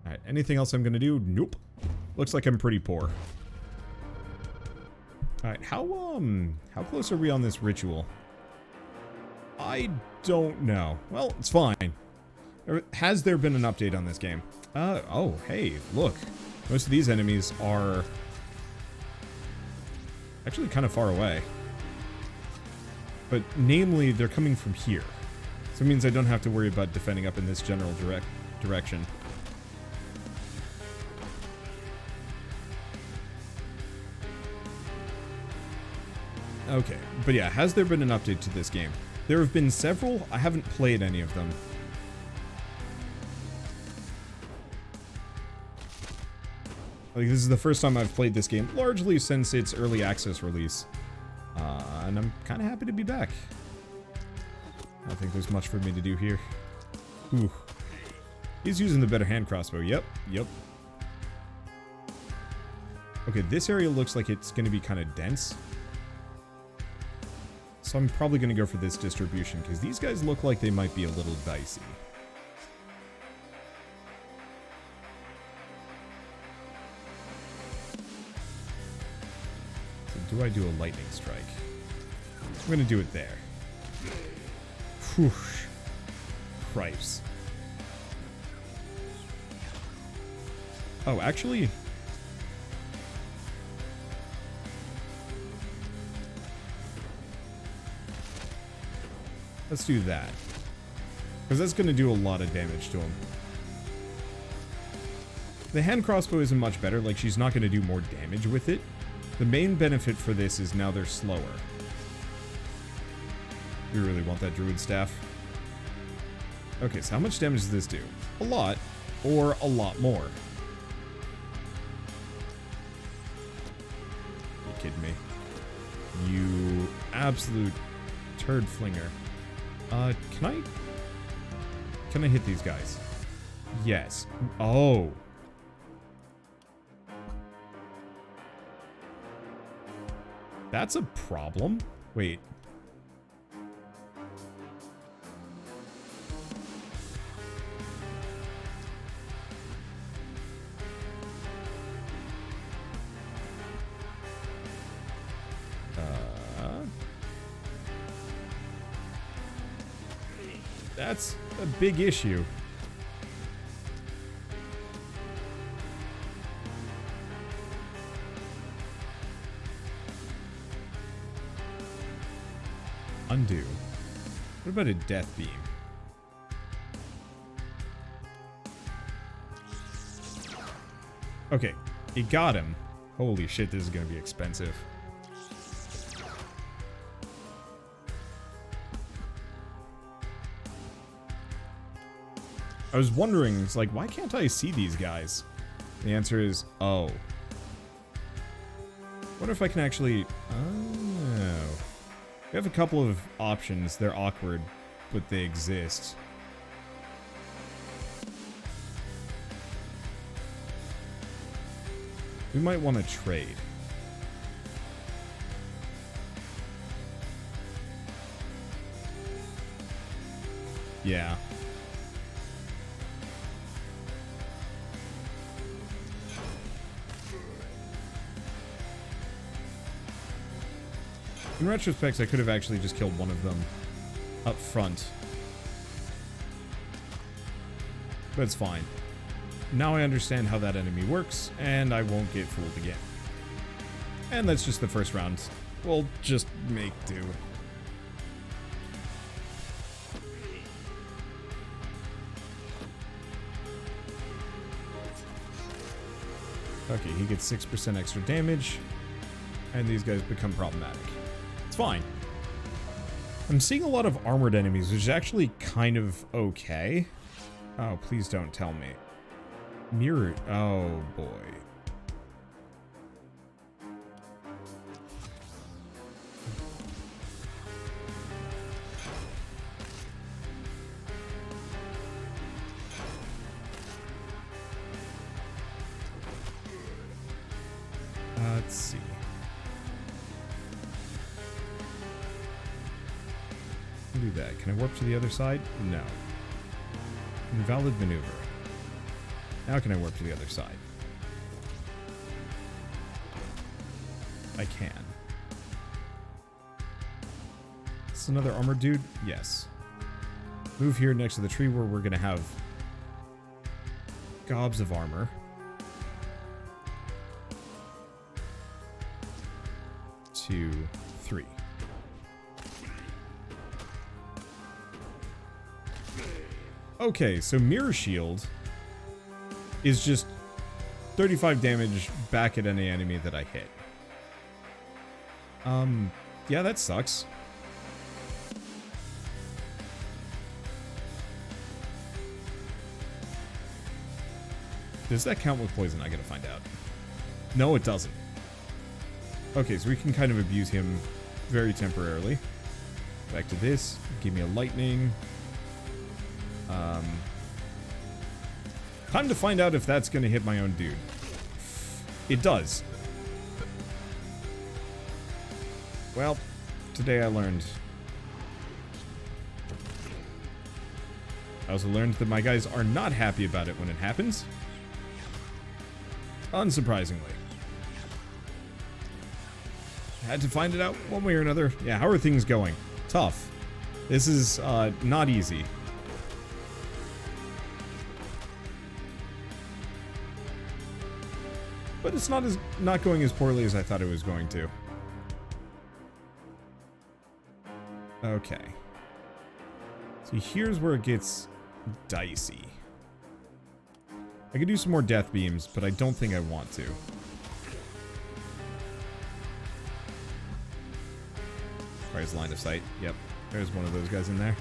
Alright, anything else I'm gonna do? Nope. Looks like I'm pretty poor. Alright, how close are we on this ritual? I don't know. Well, it's fine. Has there been an update on this game? Oh, hey, look. Most of these enemies are actually kind of far away. But namely, they're coming from here. So it means I don't have to worry about defending up in this general direction. Okay, but yeah, has there been an update to this game? There have been several. I haven't played any of them. Like, this is the first time I've played this game, largely since its early access release. And I'm kind of happy to be back. I don't think there's much for me to do here. Ooh. He's using the better hand crossbow. Yep, yep. Okay, this area looks like it's going to be kind of dense. So I'm probably going to go for this distribution, because these guys look like they might be a little dicey. So do I do a lightning strike? I'm going to do it there. Whoosh. Cripes. Oh, actually... let's do that. Because that's going to do a lot of damage to him. The hand crossbow isn't much better. Like, she's not going to do more damage with it. The main benefit for this is now they're slower. We really want that druid staff. Okay, so how much damage does this do? A lot, or a lot more. Are you kidding me? You absolute turd flinger. Can I hit these guys? Yes. Oh. That's a problem. Wait. That's a big issue. Undo. What about a death beam? Okay, it got him. Holy shit, this is gonna be expensive. I was wondering, it's like, why can't I see these guys? The answer is, oh. Wonder if I can actually... oh. We have a couple of options. They're awkward, but they exist. We might want to trade. Yeah. In retrospect, I could have actually just killed one of them up front. But it's fine. Now I understand how that enemy works, and I won't get fooled again. And that's just the first round. We'll just make do. Okay, he gets 6% extra damage, and these guys become problematic. It's fine. I'm seeing a lot of armored enemies, which is actually kind of okay. Oh, please don't tell me. Mirror. Oh, boy. Let's see. Do that. Can I warp to the other side? No. Invalid maneuver. How can I warp to the other side? I can. Is this another armored dude? Yes. Move here next to the tree where we're going to have gobs of armor. 2, 3. Okay, so Mirror Shield is just 35 damage back at any enemy that I hit. Yeah, that sucks. Does that count with poison? I gotta find out. No, it doesn't. Okay, so we can kind of abuse him very temporarily. Back to this. Give me a lightning. Time to find out if that's gonna hit my own dude. It does. Well, today I learned. I also learned that my guys are not happy about it when it happens. Unsurprisingly. Had to find it out one way or another. Yeah, how are things going? Tough. This is not easy. But it's not going as poorly as I thought it was going to. Okay. So here's where it gets dicey. I could do some more death beams, but I don't think I want to. Requires line of sight. Yep. There's one of those guys in there.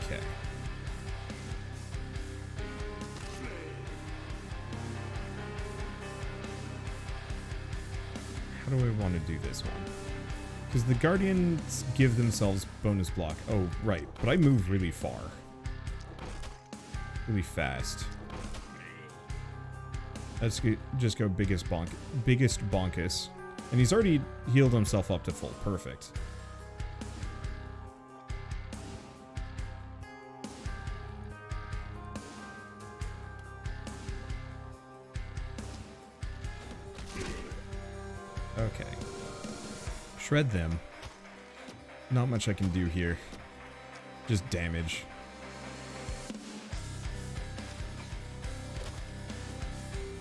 Okay. How do I want to do this one? Because the Guardians give themselves bonus block. Oh, right. But I move really far. Really fast. Let's just go biggest bonkus. And he's already healed himself up to full. Perfect. Okay. Shred them. Not much I can do here. Just damage.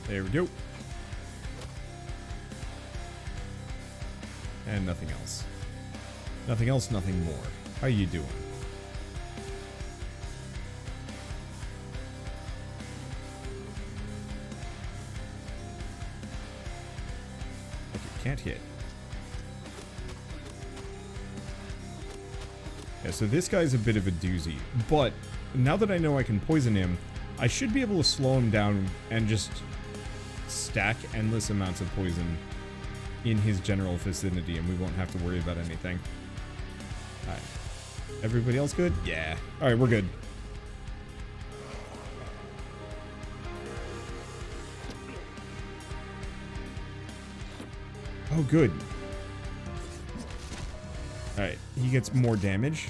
There we go. And nothing else. Nothing else, nothing more. How you doing? Okay, can't hit. Yeah, so this guy's a bit of a doozy, but now that I know I can poison him, I should be able to slow him down and just stack endless amounts of poison in his general vicinity, and we won't have to worry about anything. Alright. Everybody else good? Yeah. Alright, we're good. Oh, good. Alright, he gets more damage.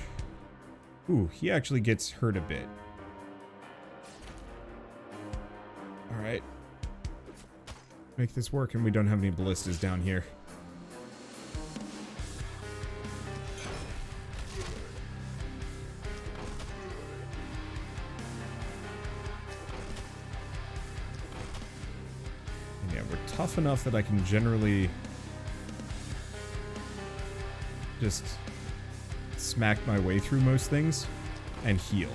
Ooh, he actually gets hurt a bit. Alright. Make this work, and we don't have any ballistas down here. And yeah, we're tough enough that I can generally just smack my way through most things and heal.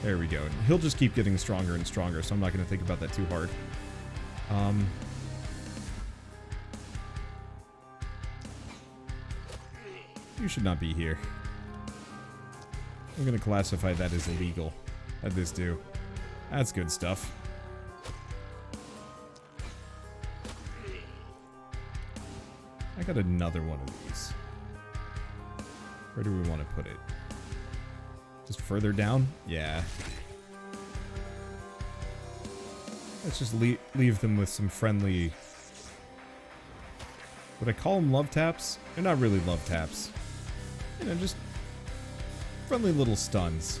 There we go. He'll just keep getting stronger and stronger, so I'm not going to think about that too hard. You should not be here. I'm going to classify that as illegal. How'd this do? That's good stuff. I got another one of these. Where do we want to put it? Just further down? Yeah. Let's just leave them with some friendly... Would I call them love taps? They're not really love taps. you know, just friendly little stuns.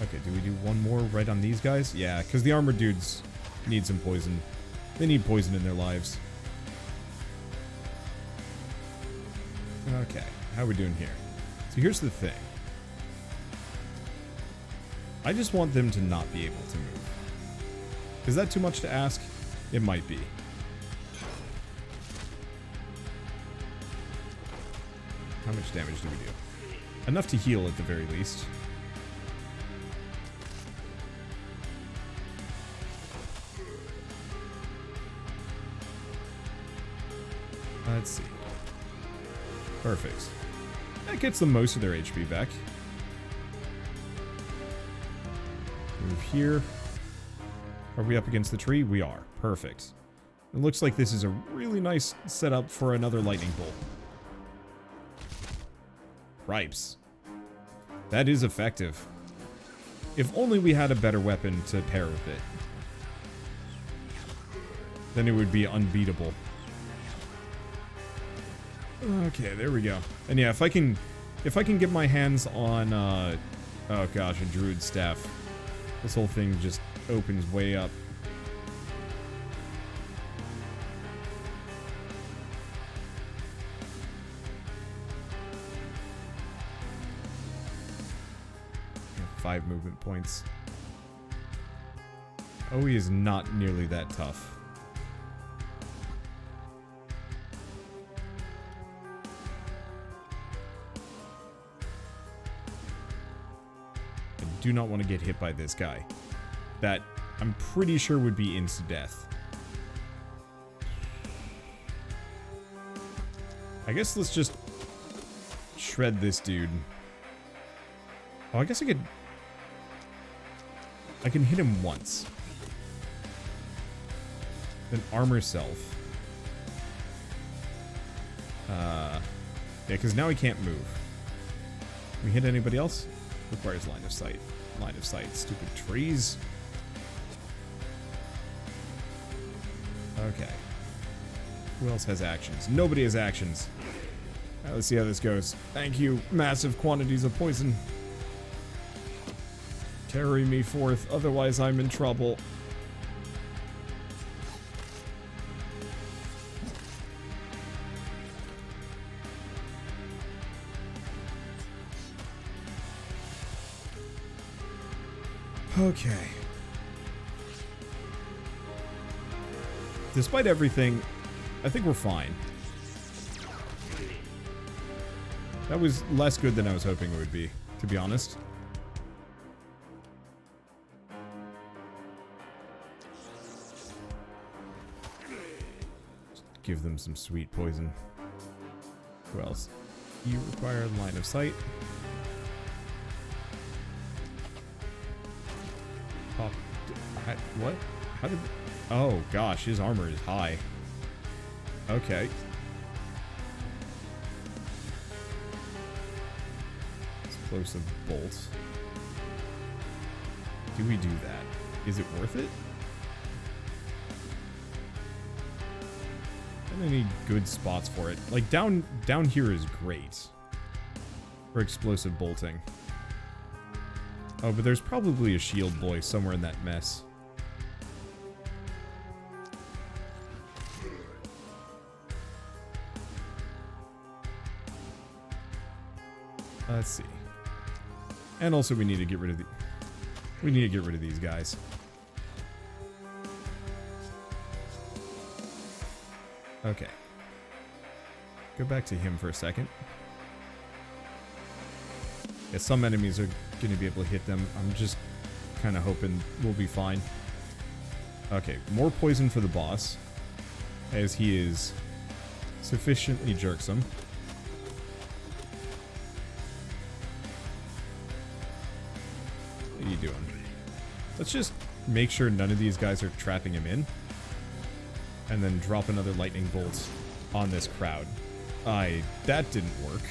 Okay, do we do one more right on these guys? Yeah, because the armored dudes need some poison. They need poison in their lives. Okay, how are we doing here? So here's the thing. I just want them to not be able to move. Is that too much to ask? It might be. How much damage do we do? Enough to heal at the very least. Let's see. Perfect. That gets them most of their HP back. Move here. Are we up against the tree? We are. Perfect. It looks like this is a really nice setup for another lightning bolt. Ripes. That is effective. If only we had a better weapon to pair with it. Then it would be unbeatable. Okay, there we go. And yeah, if I can get my hands on oh gosh, a druid staff, this whole thing just opens way up. Yeah, 5 movement points. Oh, he is not nearly that tough. Do not want to get hit by this guy. That I'm pretty sure would be insta-death. I guess let's just shred this dude. Oh, I guess I can hit him once. Then armor self. Yeah, because now he can't move. Can we hit anybody else? Requires line of sight. Line of sight. Stupid trees. Okay. Who else has actions? Nobody has actions. Right, let's see how this goes. Thank you. Massive quantities of poison. Carry me forth, otherwise I'm in trouble. Okay. Despite everything, I think we're fine. That was less good than I was hoping it would be, to be honest. Just give them some sweet poison. Who else? You require line of sight. What? How did... Oh, gosh, his armor is high. Okay. Explosive bolts. Do we do that? Is it worth it? I need good spots for it. Like, down here is great. For explosive bolting. Oh, but there's probably a shield boy somewhere in that mess. Let's see. And also we need to get rid of these guys. Okay. Go back to him for a second. Yeah, some enemies are going to be able to hit them. I'm just kind of hoping we'll be fine. Okay, more poison for the boss, as he is sufficiently jerksome. What are you doing? Let's just make sure none of these guys are trapping him in. And then drop another lightning bolt on this crowd. That didn't work.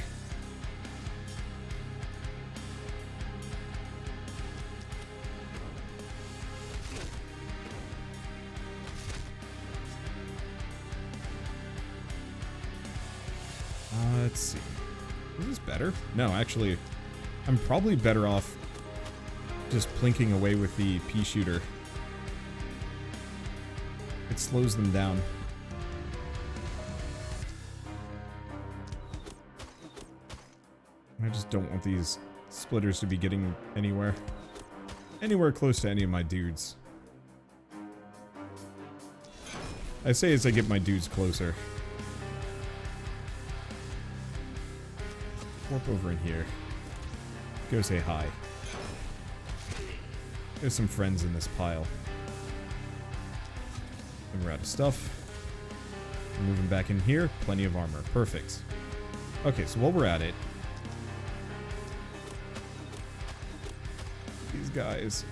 Let's see. Is this better? No, actually, I'm probably better off just plinking away with the pea shooter. It slows them down. I just don't want these splitters to be getting anywhere close to any of my dudes. I say as I get my dudes closer. Warp over in here. Go say hi. There's some friends in this pile. And we're out of stuff. We're moving back in here. Plenty of armor. Perfect. Okay, so while we're at it, these guys.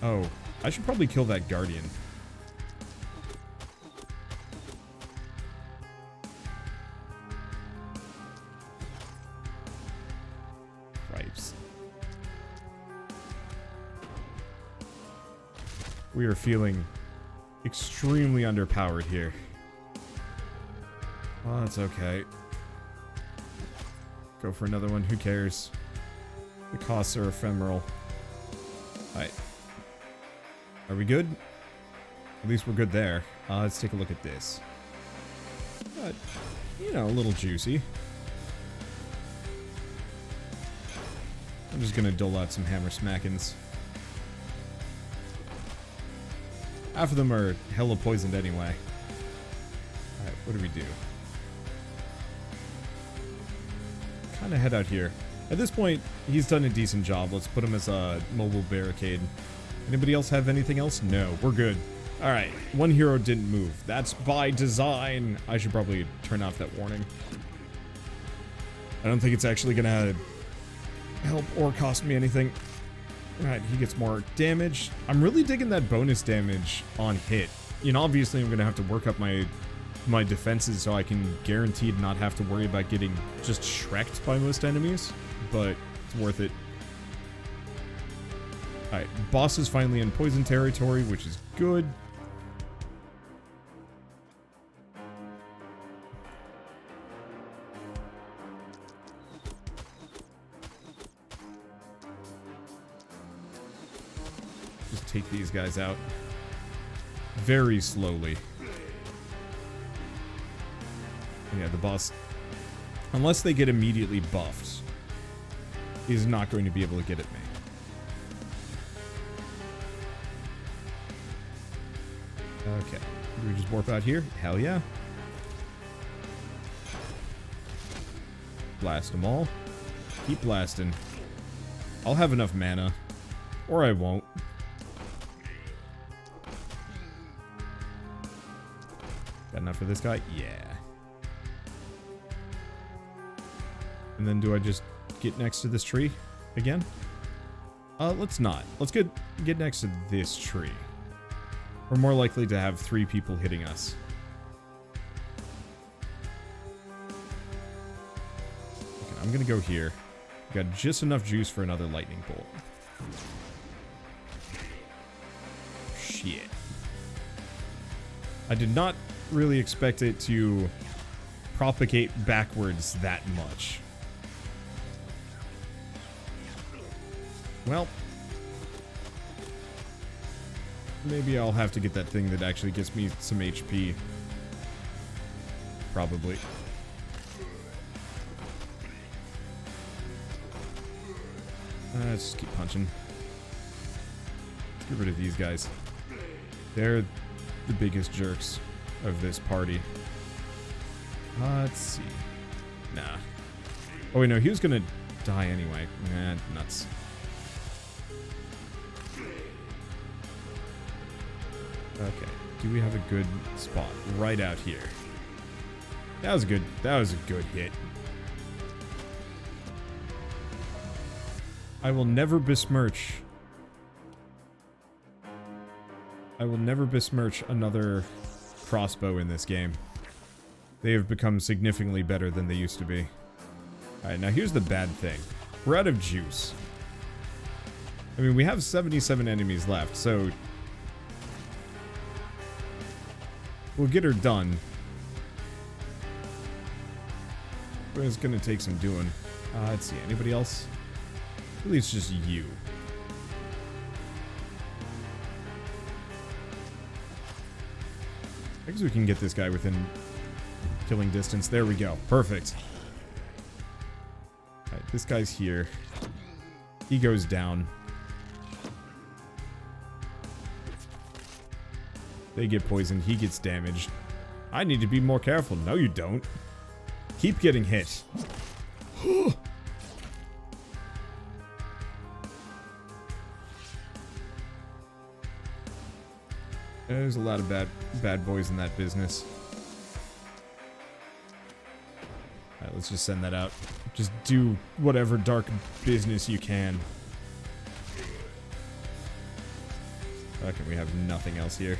Oh, I should probably kill that guardian. Cripes. We are feeling extremely underpowered here. Oh, that's okay. Go for another one. Who cares? The costs are ephemeral. Alright. Are we good? At least we're good there. Let's take a look at this. You know, a little juicy. I'm just gonna dole out some hammer smackins. Half of them are hella poisoned anyway. Alright, what do we do? Kind of head out here. At this point, he's done a decent job. Let's put him as a mobile barricade. Anybody else have anything else? No, we're good. Alright, one hero didn't move. That's by design. I should probably turn off that warning. I don't think it's actually gonna help or cost me anything. Alright, he gets more damage. I'm really digging that bonus damage on hit. You know, obviously I'm gonna have to work up my defenses so I can guaranteed not have to worry about getting just shreked by most enemies, but it's worth it. Alright, boss is finally in poison territory, which is good. Just take these guys out very slowly. Yeah, the boss, unless they get immediately buffed, is not going to be able to get at me. Okay, do we just warp out here? Hell yeah. Blast them all. Keep blasting. I'll have enough mana. Or I won't. Got enough for this guy? Yeah. And then do I just get next to this tree again? Let's not. Let's get next to this tree. We're more likely to have 3 people hitting us. Okay, I'm gonna go here. Got just enough juice for another lightning bolt. Shit. I did not really expect it to propagate backwards that much. Well, maybe I'll have to get that thing that actually gives me some HP. Probably. Let's just keep punching. Let's get rid of these guys. They're the biggest jerks of this party. Let's see. Nah. Oh wait, no, he was gonna die anyway. Nah, nuts. Okay, do we have a good spot? Right out here. That was good. That was a good hit. I will never besmirch. I will never besmirch another crossbow in this game. They have become significantly better than they used to be. Alright, now here's the bad thing. We're out of juice. I mean, we have 77 enemies left, so we'll get her done. It's gonna take some doing. Let's see, anybody else? Really, it's just you. I guess we can get this guy within killing distance. There we go. Perfect. Alright, this guy's here. He goes down. They get poisoned. He gets damaged. I need to be more careful. No, you don't. Keep getting hit. There's a lot of bad boys in that business. Alright, let's just send that out. Just do whatever dark business you can. Okay, we have nothing else here.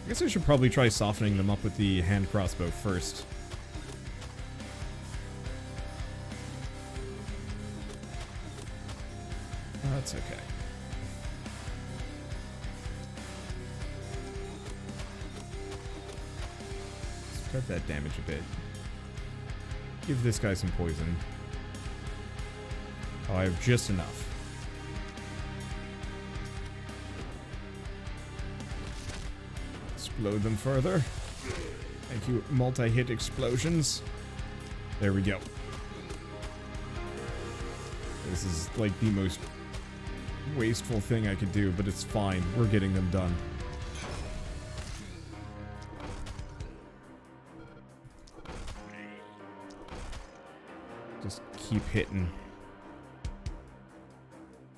I guess I should probably try softening them up with the hand crossbow first. That's okay. Spread that damage a bit. Give this guy some poison. Oh, I have just enough. Explode them further. Thank you, multi-hit explosions. There we go. This is like the most wasteful thing I could do, but it's fine. We're getting them done. Just keep hitting.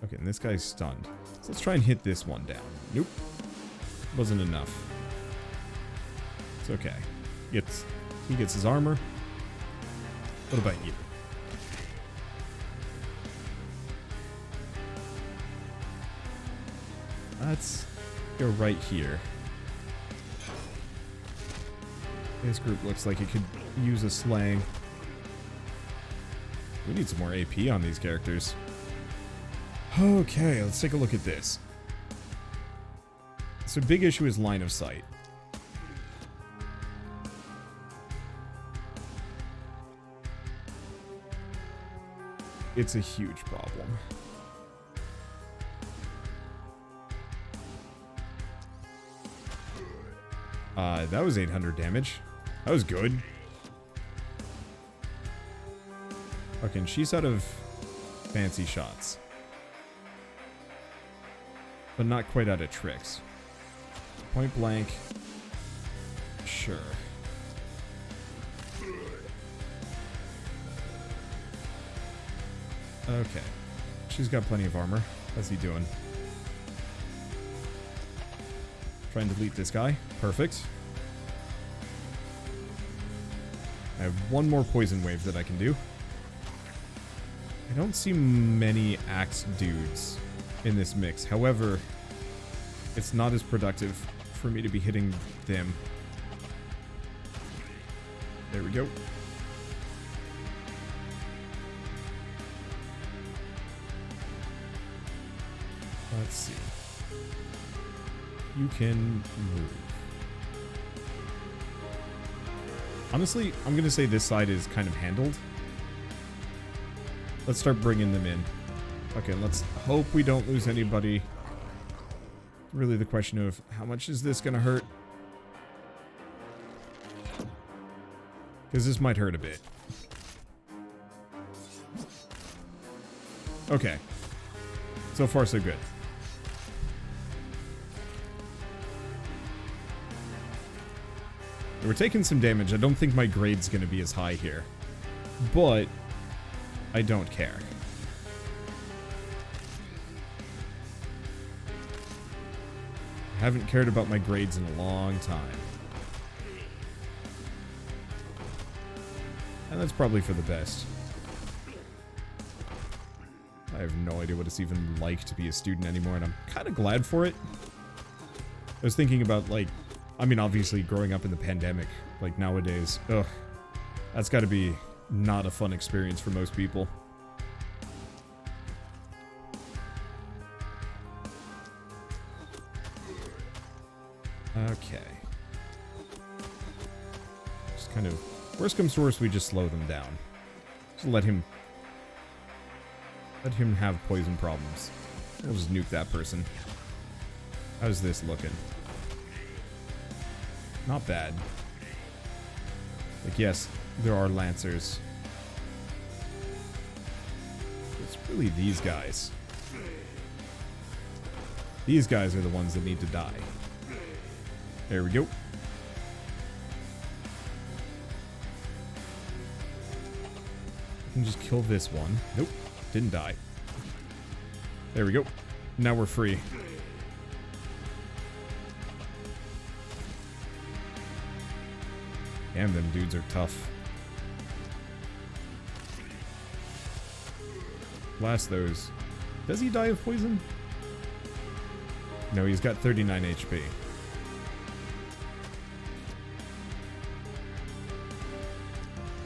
Okay, and this guy's stunned. So let's try and hit this one down. Nope. Wasn't enough. It's okay. He gets his armor. What about you? Let's go right here. This group looks like it could use a slaying. We need some more AP on these characters. Okay, let's take a look at this. So big issue is line of sight. It's a huge problem. That was 800 damage. That was good. Okay, and she's out of fancy shots. But not quite out of tricks. Point blank. Sure. Okay. She's got plenty of armor. How's he doing? Trying to delete this guy. Perfect. I have one more poison wave that I can do. I don't see many axe dudes in this mix. However, it's not as productive for me to be hitting them. There we go. Let's see. You can move. Honestly, I'm going to say this side is kind of handled. Let's start bringing them in. Okay, let's hope we don't lose anybody. Really the question of how much is this going to hurt? Because this might hurt a bit. Okay. So far, so good. We're taking some damage. I don't think my grade's going to be as high here. But I don't care. I haven't cared about my grades in a long time. And that's probably for the best. I have no idea what it's even like to be a student anymore, and I'm kind of glad for it. I was thinking about, like, I mean, obviously, growing up in the pandemic, like, nowadays, ugh, that's gotta be not a fun experience for most people. Okay. kind of... Worst comes to worst, we just slow them down. Just let him have poison problems. We'll just nuke that person. How's this looking? Not bad. Like, yes, there are lancers. It's really these guys. These guys are the ones that need to die. There we go. I can just kill this one. Nope, didn't die. There we go. Now we're free. Damn, them dudes are tough. Blast those. Does he die of poison? No, he's got 39 HP.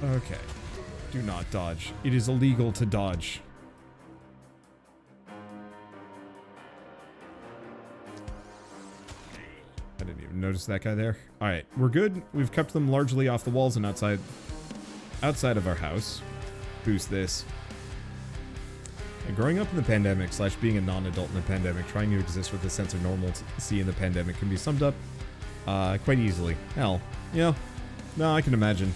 Okay. Do not dodge. It is illegal to dodge. I didn't even notice that guy there. Alright, we're good. We've kept them largely off the walls and outside of our house. Boost this. And growing up in the pandemic, / being a non-adult in the pandemic, trying to exist with a sense of normalcy in the pandemic can be summed up quite easily. Hell, yeah. No, I can imagine.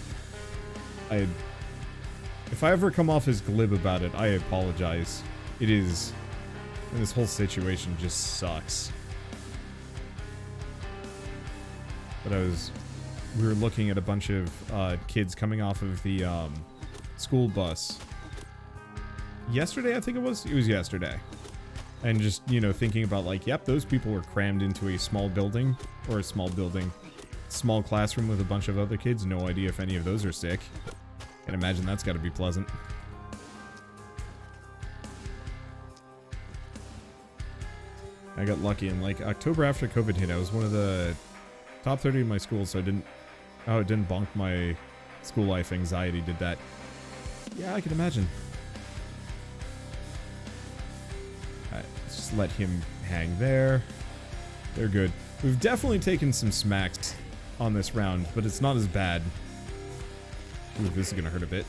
If I ever come off as glib about it, I apologize. It is... And this whole situation just sucks. But we were looking at a bunch of kids coming off of the school bus. Yesterday, I think it was? It was yesterday. And just, you know, thinking about like, yep, those people were crammed into a small building. Or a small building. Small classroom with a bunch of other kids. No idea if any of those are sick. Can imagine that's got to be pleasant. I got lucky in like October after COVID hit. I was one of the top 30 in my school, so I didn't... Oh, it didn't bonk my school life anxiety, did that? Yeah, I can imagine. Alright, let's just let him hang there. They're good. We've definitely taken some smacks on this round, but it's not as bad. Ooh, this is gonna hurt a bit.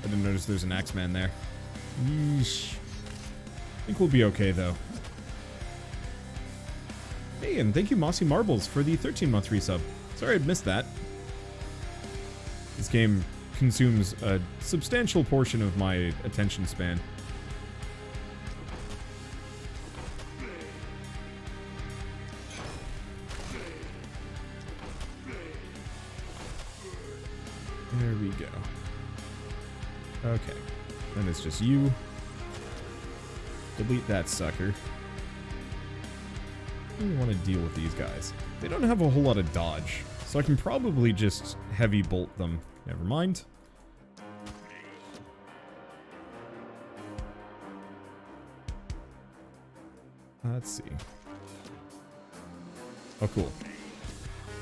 I didn't notice there's an Axeman there. Yeesh. I think we'll be okay, though. Hey, and thank you, Mossy Marbles, for the 13-month resub. Sorry I'd missed that. This game consumes a substantial portion of my attention span. There we go. Okay. Then it's just you. Delete that sucker. I don't want to deal with these guys. They don't have a whole lot of dodge, so I can probably just heavy bolt them. Never mind. Let's see. Oh, cool.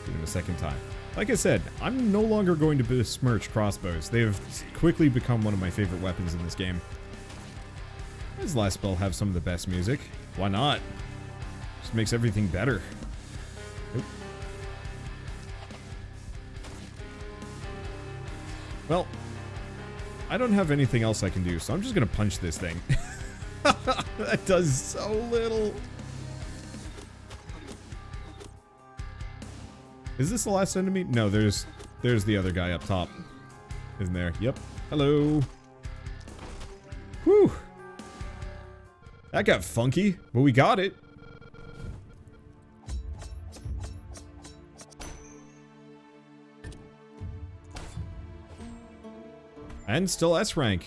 Give him a second time. Like I said, I'm no longer going to besmirch crossbows. They have quickly become one of my favorite weapons in this game. Why does last spell have some of the best music? Why not? Just makes everything better. Oop. Well, I don't have anything else I can do, so I'm just gonna punch this thing. That does so little. Is this the last enemy? No, there's the other guy up top. Isn't there? Yep. Hello. Whew. That got funky, but we got it. And still S rank.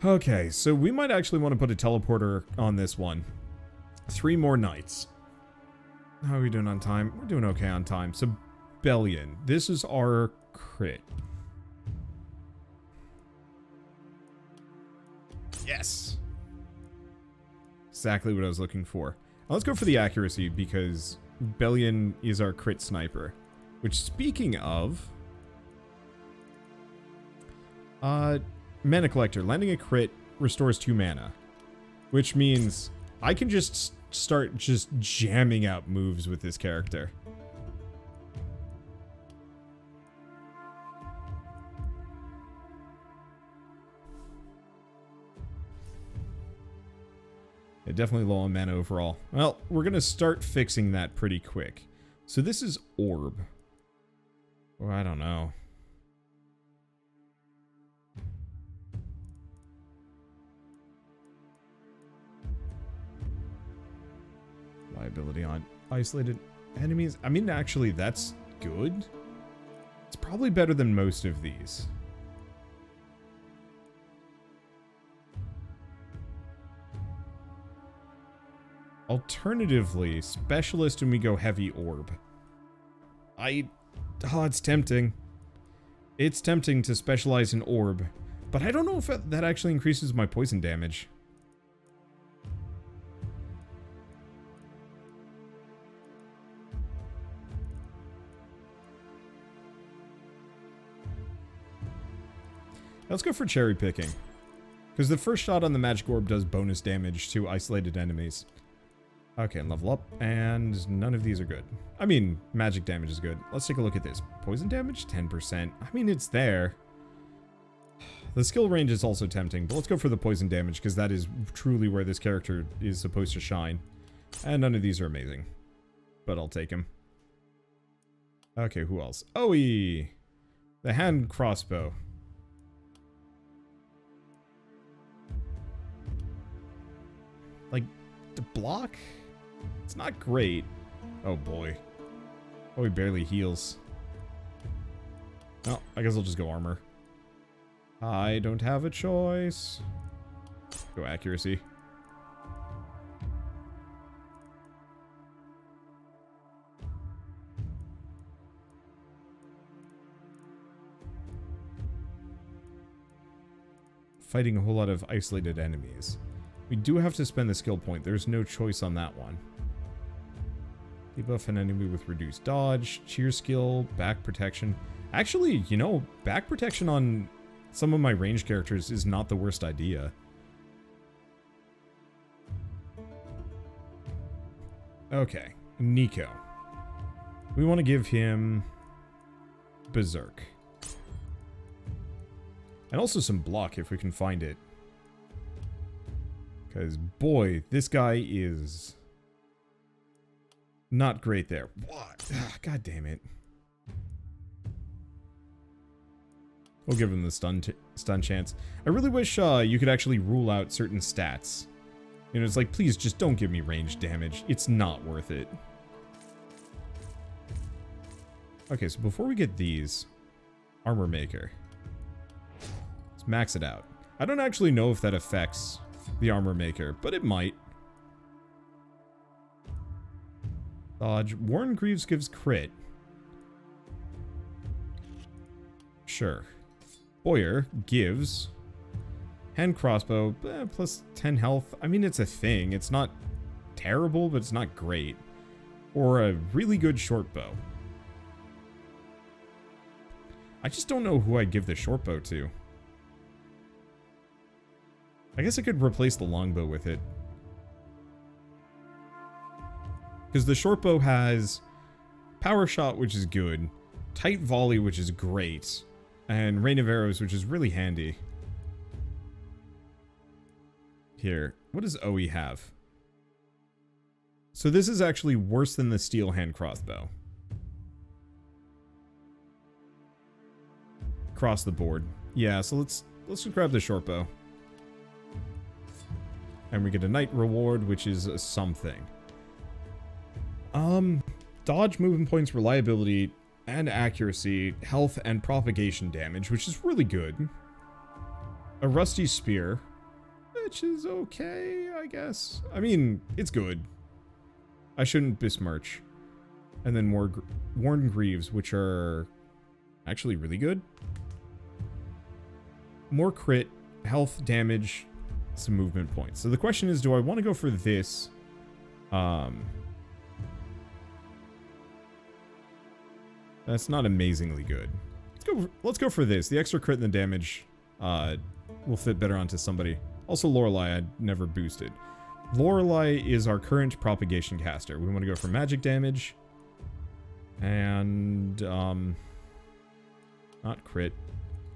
Okay, so we might actually want to put a teleporter on this one. 3 more nights. How are we doing on time? We're doing okay on time. So, Bellion. This is our crit. Yes! Exactly what I was looking for. Now let's go for the accuracy, because Bellion is our crit sniper. Which, speaking of... Mana Collector. Landing a crit restores 2 mana. Which means I can just start just jamming out moves with this character. definitely low on mana overall. Well, we're going to start fixing that pretty quick. So this is orb. Oh, I don't know. Liability on isolated enemies. I mean, actually, that's good. It's probably better than most of these. Alternatively, specialist when we go heavy orb. Oh, it's tempting. It's tempting to specialize in orb, but I don't know if that actually increases my poison damage. Let's go for cherry picking. Because the first shot on the magic orb does bonus damage to isolated enemies. Okay, level up, and none of these are good. I mean, magic damage is good. Let's take a look at this. Poison damage, 10%. I mean, it's there. The skill range is also tempting, but let's go for the poison damage, because that is truly where this character is supposed to shine. And none of these are amazing. But I'll take him. Okay, who else? Owie! The hand crossbow. Like, the block? It's not great. Oh boy. Oh, he barely heals. Oh, I guess I'll just go armor. I don't have a choice. Go accuracy. Fighting a whole lot of isolated enemies. We do have to spend the skill point. There's no choice on that one. Debuff an enemy with reduced dodge, cheer skill, back protection. Actually, you know, back protection on some of my range characters is not the worst idea. Okay, Nico. We want to give him Berserk. And also some block if we can find it. Because, boy, this guy is not great there. What? God damn it. We'll give him the stun chance. I really wish you could actually rule out certain stats. You know, it's like, please just don't give me range damage. It's not worth it. Okay, so before we get these, Armor Maker. Let's max it out. I don't actually know if that affects the Armor Maker, but it might. Dodge. Warren Greaves gives crit. Sure. Boyer gives hand crossbow, plus 10 health. I mean, it's a thing. It's not terrible, but it's not great. Or a really good short bow. I just don't know who I'd give the short bow to. I guess I could replace the longbow with it. Because the short bow has power shot, which is good, tight volley, which is great, and rain of arrows, which is really handy. Here, what does OE have? So this is actually worse than the steel hand crossbow. Across the board. Yeah, so let's just grab the short bow. And we get a night reward, which is something. Dodge, movement points, reliability, and accuracy, health, and propagation damage, which is really good. A rusty spear, which is okay, I guess. I mean, it's good. I shouldn't besmirch. And then more Worn Greaves, which are actually really good. More crit, health, damage, some movement points. So the question is, do I want to go for this? That's not amazingly good. Let's go for this. The extra crit and the damage will fit better onto somebody. Also, Lorelei I never boosted. Lorelei is our current propagation caster. We want to go for magic damage. And not crit.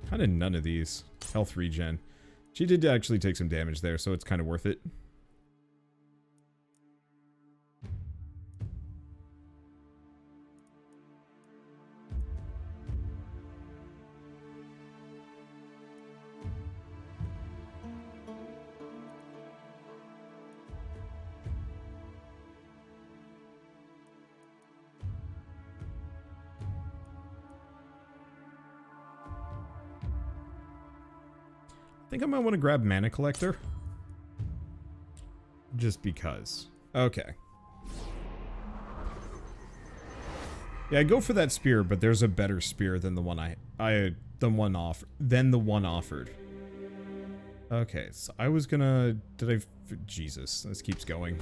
Kind of none of these. Health regen. She did actually take some damage there, so it's kind of worth it. think I might want to grab Mana Collector. Just because. Okay. Yeah, I go for that spear, but there's a better spear than the one the one offered. Okay, so I was gonna... Jesus, this keeps going.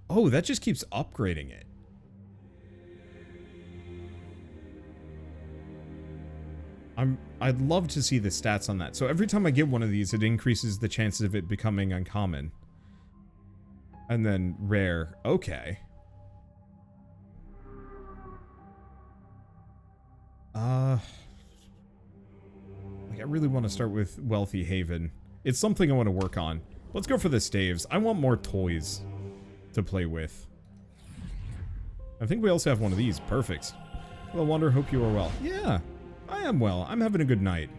Oh, that just keeps upgrading it. I'd love to see the stats on that. So every time I get one of these, it increases the chances of it becoming uncommon. And then rare. Okay. Like I really want to start with Wealthy Haven. It's something I want to work on. Let's go for the staves. I want more toys to play with. I think we also have one of these. Perfect. Hello, Wander. Hope you are well. Yeah, I am well. I'm having a good night.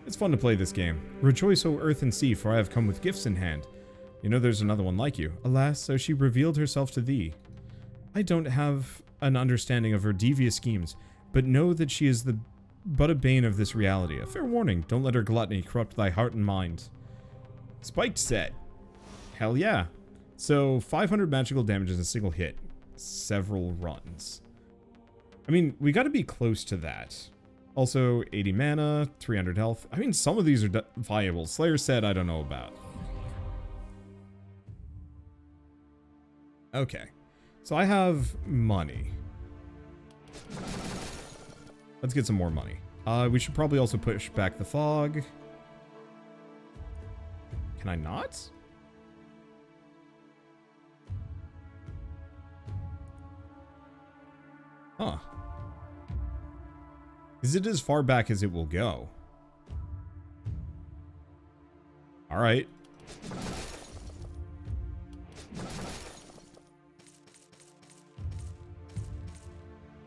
It's fun to play this game. Rejoice, O earth and sea, for I have come with gifts in hand. You know there's another one like you. Alas, so she revealed herself to thee. I don't have an understanding of her devious schemes, but know that she is but a bane of this reality. A fair warning, don't let her gluttony corrupt thy heart and mind. Spiked set. Hell yeah. So, 500 magical damage in a single hit. Several runs. I mean, we gotta be close to that. Also, 80 mana, 300 health. I mean, some of these are viable. Slayer said I don't know about. Okay. So I have money. Let's get some more money. We should probably also push back the fog. Can I not? Huh. Is it as far back as it will go? Alright.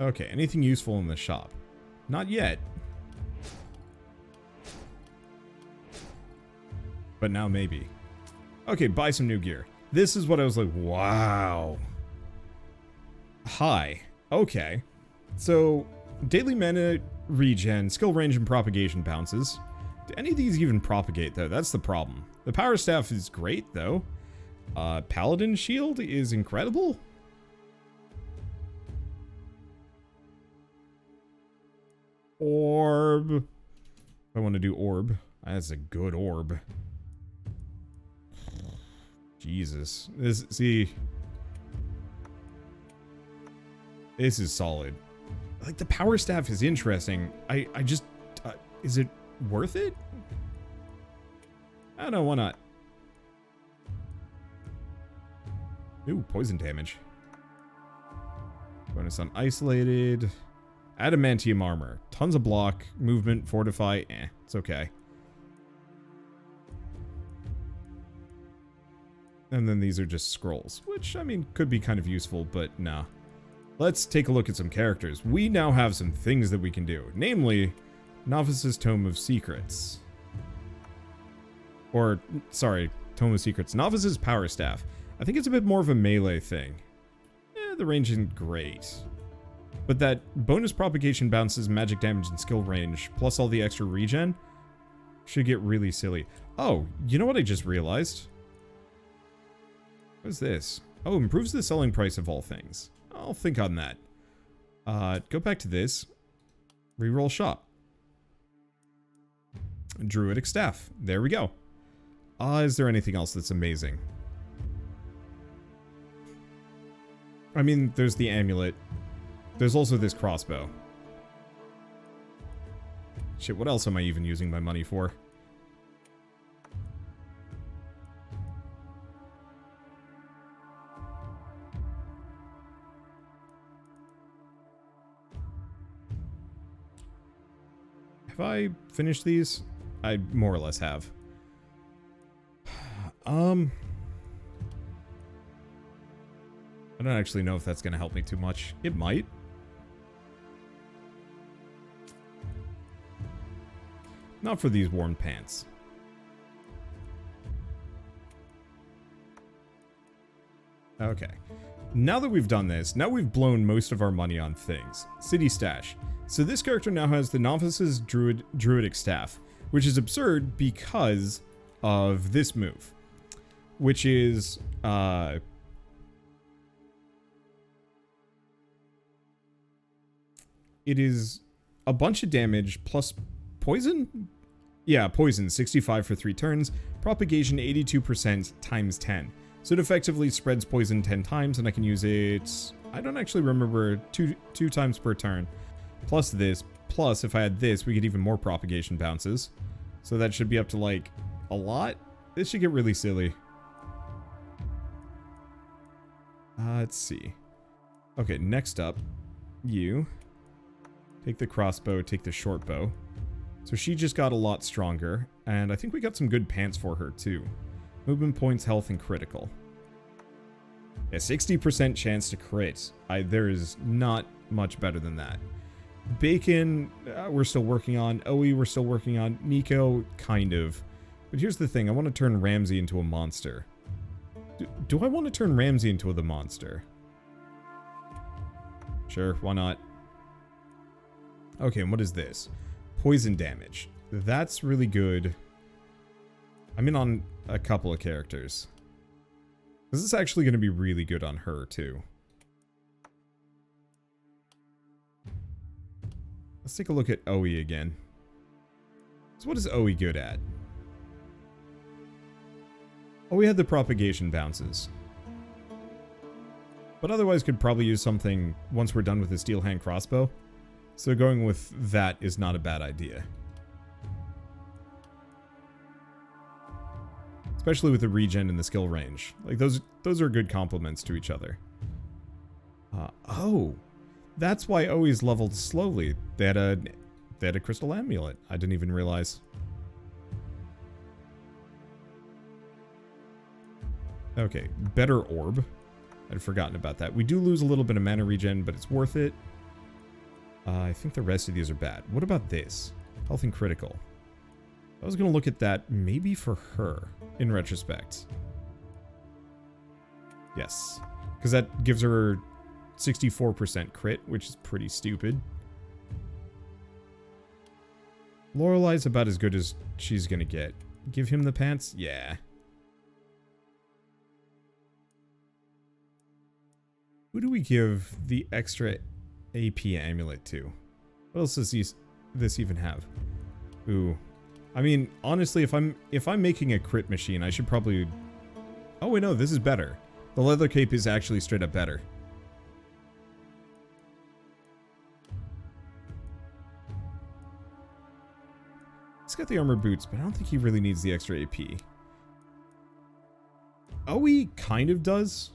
Okay, anything useful in the shop? Not yet. But now maybe. Okay, buy some new gear. This is what I was like, wow. Hi. Okay. So, daily mana regen, skill range, and propagation bounces. Do any of these even propagate, though? That's the problem. The power staff is great, though. Paladin shield is incredible. Orb. I want to do orb. That's a good orb. Jesus. See. This is solid. Like, the power staff is interesting. I just... is it worth it? I don't know, why not? Ooh, poison damage. Bonus on isolated. Adamantium armor. Tons of block. Movement. Fortify. It's okay. And then these are just scrolls. Which, I mean, could be kind of useful, but nah. Let's take a look at some characters. We now have some things that we can do. Namely, Novice's Tome of Secrets. Or, sorry, Tome of Secrets. Novice's Power Staff. I think it's a bit more of a melee thing. The range isn't great. But that bonus propagation bounces, magic damage, and skill range, plus all the extra regen, should get really silly. Oh, you know what I just realized? What is this? Oh, improves the selling price of all things. I'll think on that. Go back to this. Reroll shop. Druidic staff. There we go. Is there anything else that's amazing? I mean, there's the amulet. There's also this crossbow. Shit, what else am I even using my money for? Have I finished these? I more or less have. I don't actually know if that's going to help me too much. It might. Not for these worn pants. Okay. Now that we've done this, now we've blown most of our money on things. City stash. So this character now has the Novice's Druidic Staff, which is absurd because of this move, which is, it is a bunch of damage plus poison? Yeah, poison, 65 for 3 turns, propagation 82% times 10. So it effectively spreads poison 10 times, and I can use it, I don't actually remember, two times per turn. Plus this, plus if I had this, we get even more propagation bounces. So that should be up to like a lot. This should get really silly. Let's see. Okay, next up, you. Take the crossbow, take the short bow. So she just got a lot stronger, and I think we got some good pants for her too. Movement points, health, and critical. A 60% chance to crit. There is not much better than that. Bacon, we're still working on. Oe, we're still working on. Nico, kind of. But here's the thing, I want to turn Ramsey into a monster. Do I want to turn Ramsey into the monster? Sure, why not? Okay, and what is this? Poison damage. That's really good. I'm in on a couple of characters. This is actually going to be really good on her, too. Let's take a look at Oe again. So what is Oe good at? Oh, we had the propagation bounces. But otherwise could probably use something once we're done with the steel hand crossbow. So going with that is not a bad idea. Especially with the regen and the skill range. Like, those are good complements to each other. Oh! That's why Oe's leveled slowly. They had a crystal amulet. I didn't even realize. Okay, better orb. I'd forgotten about that. We do lose a little bit of mana regen, but it's worth it. I think the rest of these are bad. What about this? Health and critical. I was going to look at that maybe for her, in retrospect. Yes. Because that gives her 64% crit, which is pretty stupid. Lorelai's about as good as she's going to get. Give him the pants? Yeah. Who do we give the extra AP amulet to? What else does this even have? Ooh. I mean, honestly, if I'm making a crit machine, I should probably... Oh, wait, no, this is better. The leather cape is actually straight up better. He's got the armor boots, but I don't think he really needs the extra AP. Oh, he kind of does.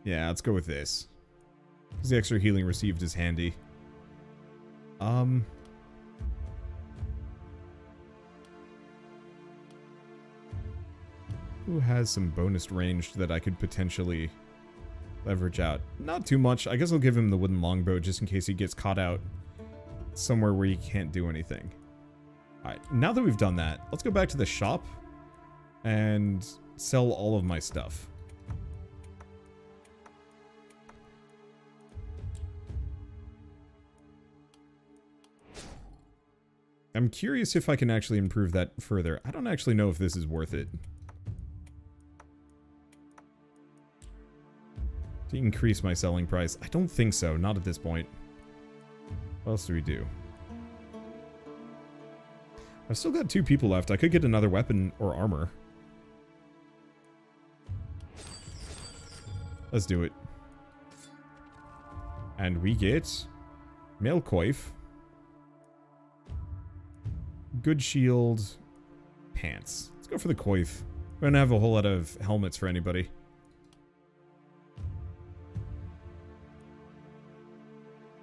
Yeah, let's go with this. Because the extra healing received is handy. Who has some bonus range that I could potentially leverage out? Not too much. I guess I'll give him the wooden longbow just in case he gets caught out somewhere where he can't do anything. Alright, now that we've done that, let's go back to the shop and sell all of my stuff. I'm curious if I can actually improve that further. I don't actually know if this is worth it. To increase my selling price. I don't think so. Not at this point. What else do we do? I've still got 2 people left. I could get another weapon or armor. Let's do it. And we get Mail Coif. Good shield. Pants. Let's go for the coif. We don't have a whole lot of helmets for anybody.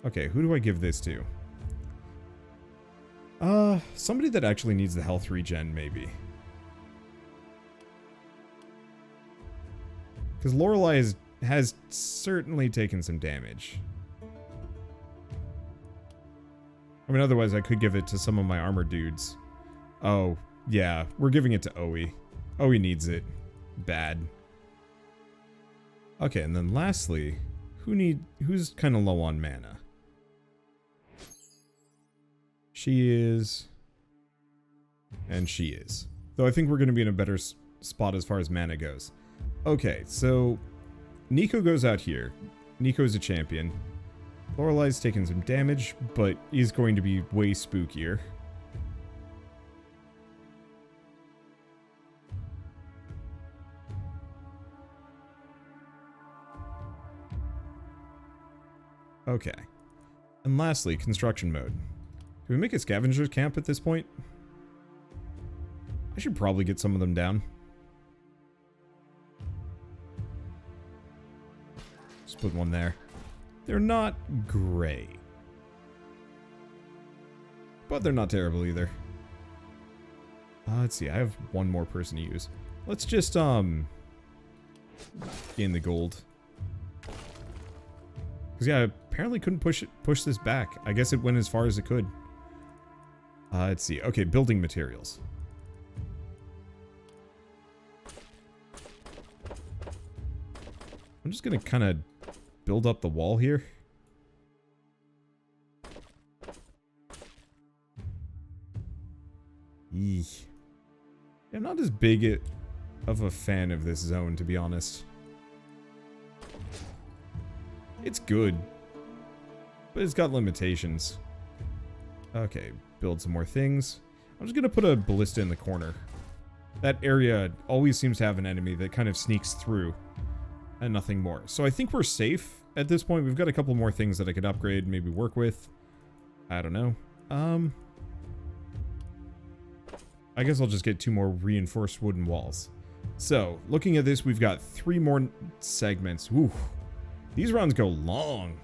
Okay, who do I give this to? Somebody that actually needs the health regen, maybe. Because Lorelai has certainly taken some damage. I mean, otherwise I could give it to some of my armor dudes. Oh, Yeah, we're giving it to Owie. Owie needs it. Bad. Okay, and then lastly, who's kind of low on mana? She is. And she is. Though I think we're going to be in a better spot as far as mana goes. Okay, so Nico goes out here. Nico is a champion. Lorelei's taking some damage, but he's going to be way spookier. Okay. And lastly, construction mode. Do we make a scavenger camp at this point? I should probably get some of them down. Just put one there. They're not great. But they're not terrible either. Let's see, I have one more person to use. Let's just, gain the gold. Because, yeah, I apparently couldn't push this back. I guess it went as far as it could. Let's see. Okay, building materials. I'm just going to kind of build up the wall here. Eesh. Yeah, I'm not as big of a fan of this zone, to be honest. It's good, but it's got limitations. Okay, build some more things. I'm just going to put a ballista in the corner. That area always seems to have an enemy that kind of sneaks through. And nothing more. So I think we're safe at this point. We've got a couple more things that I could upgrade, maybe work with. I don't know. I guess I'll just get 2 more reinforced wooden walls. So, looking at this, we've got 3 more segments. Ooh, these runs go long.